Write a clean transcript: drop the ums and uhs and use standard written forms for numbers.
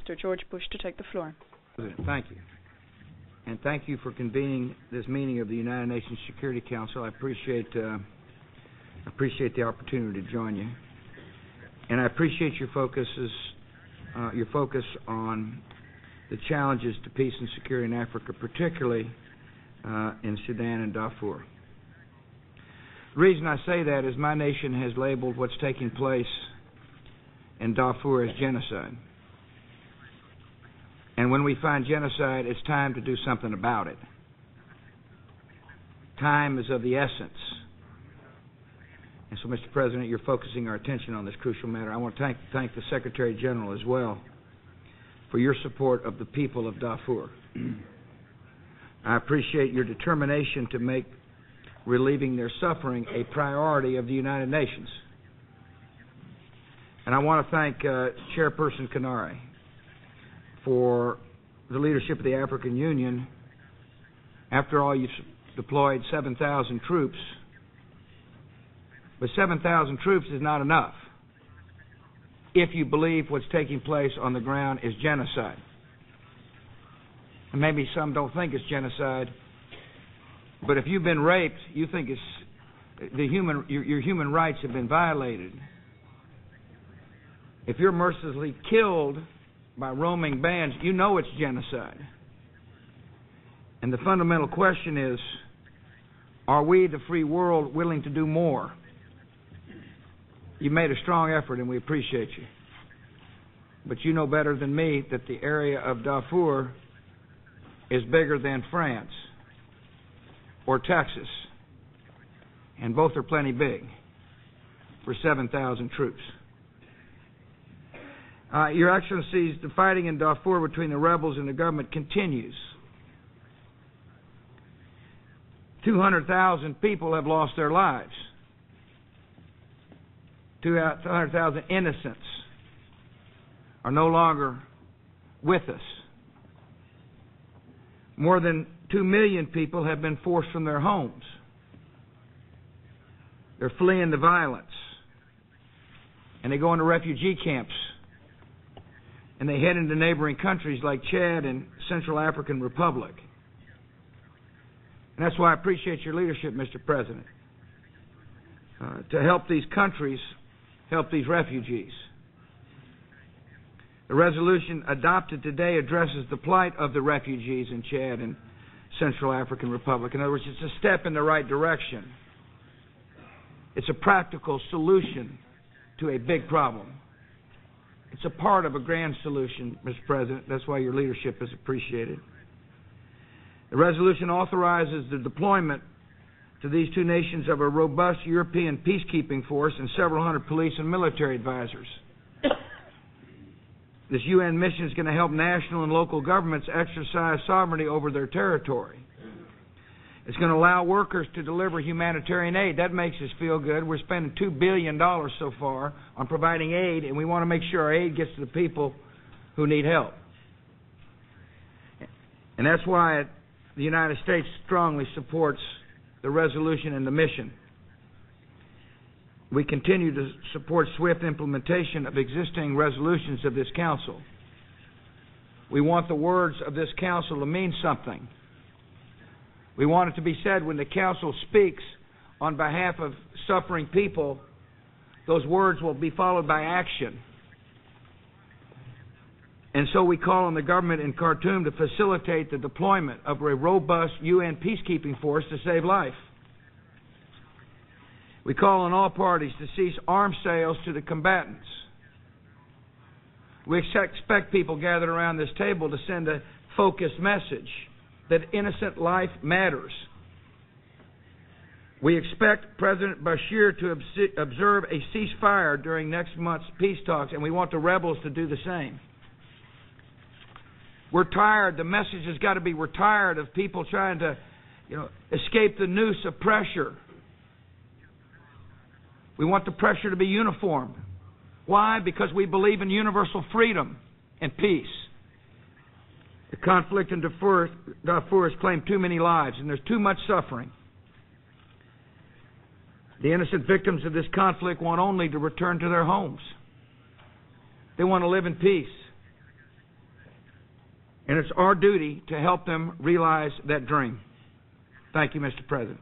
Mr. George Bush to take the floor. President, thank you. And thank you for convening this meeting of the United Nations Security Council. I appreciate the opportunity to join you. And I appreciate your focus on the challenges to peace and security in Africa, particularly in Sudan and Darfur. The reason I say that is my nation has labeled what's taking place in Darfur as genocide. And when we find genocide, it's time to do something about it. Time is of the essence. And so, Mr. President, you're focusing our attention on this crucial matter. I want to thank the Secretary General as well for your support of the people of Darfur. I appreciate your determination to make relieving their suffering a priority of the United Nations. And I want to thank Chairperson Kanare for the leadership of the African Union. After all, you've deployed 7,000 troops. But 7,000 troops is not enough if you believe what's taking place on the ground is genocide. And maybe some don't think it's genocide, but if you've been raped, you think it's your human rights have been violated. If you're mercilessly killed by roaming bands, you know it's genocide. And the fundamental question is, are we, the free world, willing to do more? You made a strong effort, and we appreciate you. But you know better than me that the area of Darfur is bigger than France or Texas, and both are plenty big for 7,000 troops. Your Excellencies, the fighting in Darfur between the rebels and the government continues. 200,000 people have lost their lives. 200,000 innocents are no longer with us. More than 2 million people have been forced from their homes. They're fleeing the violence. And they go into refugee camps. And they head into neighboring countries like Chad and Central African Republic. And that's why I appreciate your leadership, Mr. President, to help these countries help these refugees. The resolution adopted today addresses the plight of the refugees in Chad and Central African Republic. In other words, it's a step in the right direction. It's a practical solution to a big problem. It's a part of a grand solution, Mr. President. That's why your leadership is appreciated. The resolution authorizes the deployment to these two nations of a robust European peacekeeping force and several hundred police and military advisors. This UN mission is going to help national and local governments exercise sovereignty over their territory. It's going to allow workers to deliver humanitarian aid. That makes us feel good. We're spending $2 billion so far on providing aid, and we want to make sure our aid gets to the people who need help. And that's why the United States strongly supports the resolution and the mission. We continue to support swift implementation of existing resolutions of this Council. We want the words of this Council to mean something. We want it to be said when the Council speaks on behalf of suffering people, those words will be followed by action. And so we call on the government in Khartoum to facilitate the deployment of a robust UN peacekeeping force to save life. We call on all parties to cease arms sales to the combatants. We expect people gathered around this table to send a focused message that innocent life matters. We expect President Bashir to observe a ceasefire during next month's peace talks, and we want the rebels to do the same. We're tired. The message has got to be we're tired of people trying to, escape the noose of pressure. We want the pressure to be uniform. Why? Because we believe in universal freedom and peace. The conflict in Darfur has claimed too many lives, and there's too much suffering. The innocent victims of this conflict want only to return to their homes. They want to live in peace. And it's our duty to help them realize that dream. Thank you, Mr. President.